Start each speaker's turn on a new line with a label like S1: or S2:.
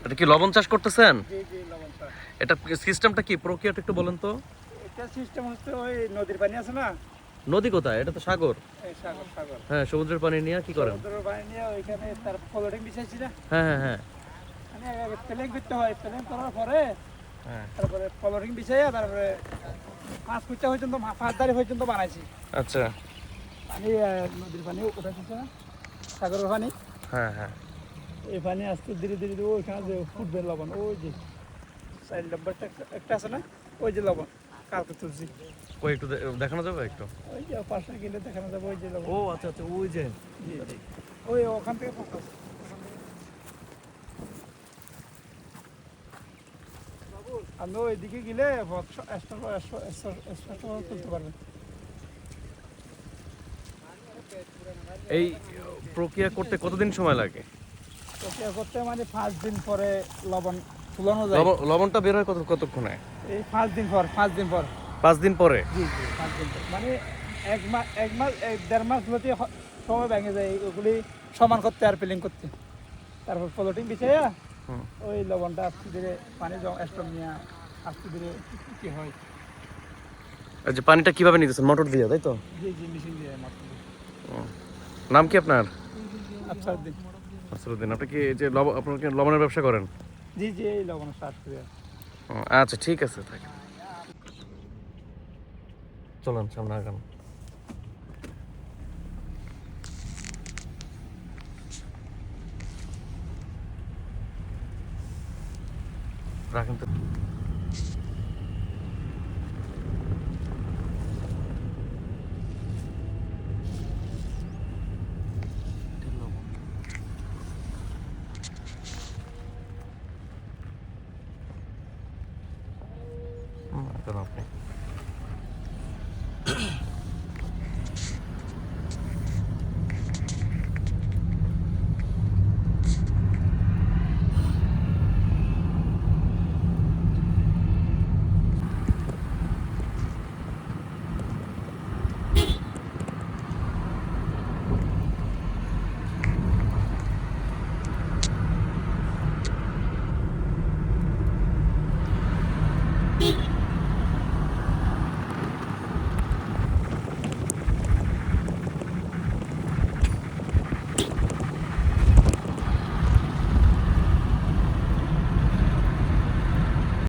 S1: এটা কি লবণ চাষ করতেছেন?
S2: জি জি লবণ চাষ।
S1: এটা সিস্টেমটা কি, প্রক্রিয়াটা একটু বলেন তো।
S2: এটা সিস্টেম হচ্ছে ওই নদীর পানি আছে না,
S1: নদী কোথায়? এটা তো সাগর।
S2: এই সাগর সাগর
S1: হ্যাঁ, সমুদ্রের পানি নিয়ে কি করেন?
S2: সমুদ্রের পানি নিয়ে ওইখানে তার ফ্লোটিং বিছাইছি না,
S1: হ্যাঁ হ্যাঁ হ্যাঁ
S2: মানে প্লেন করতে হয়, প্লেন করার পরে
S1: হ্যাঁ।
S2: তারপরে ফ্লোটিং বিছাইয়া তারপরে 5 ফুট পর্যন্ত 5 দাঁড়ি পর্যন্ত বানাইছি।
S1: আচ্ছা।
S2: পানি নদীর পানি উঠাইছে না, সাগরের পানি,
S1: হ্যাঁ হ্যাঁ।
S2: এই পানি আস্তে ধীরে ধীরে ধীরে ওইখানে যে ফুটবে লবণ, ওই যে 4 নম্বরটা একটা আছে না, ওই যে লবণ কালকে তুলছি,
S1: ওই একটু দেখানো যাবে একটু?
S2: ওই যে পাশে গেলে দেখানো যাবে ওই যে লবণ।
S1: ও আচ্ছা আচ্ছা, ওই যে।
S2: জি জি, ওই ওখান থেকে ফোকাস। আপনি ওইদিকে গেলে তুলতে পারবেন।
S1: এই প্রক্রিয়া করতে কতদিন সময় লাগে?
S2: প্রক্রিয়া করতে মানে 5 দিন পরে লবণ তুলানো যায়।
S1: লবণটা বের হয় কতক্ষণে?
S2: এই 5 দিন পর, 5 দিন পর।
S1: 5 দিন পরে?
S2: জি জি, 5 দিন পর, মানে 1 মাস 1.5 মাস হতে সময় ভেঙে যায় ওগুলি সমান করতে আর পিলিং করতে। তারপর ফ্লোটিং বিছাইয়া ওই লবণটা আস্তে ধীরে পানি স্টক নিয়ে আস্তে ধীরে কি হয়।
S1: আচ্ছা, পানিটা কিভাবে নিতেছেন? মোটর দিয়ে, তাই তো?
S2: জি জি, মেশিন দিয়ে মাত্র।
S1: নাম কি আপনার?
S2: আচ্ছা দিন।
S1: আসরুদ্দিন। আপনি কি এই যে আপনার কি লবণের ব্যবসা করেন?
S2: জি জি, এই লবণ চাষ করে।
S1: আচ্ছা ঠিক আছে, থাকেন। চলেন সামনে আগান। রাখেন তো।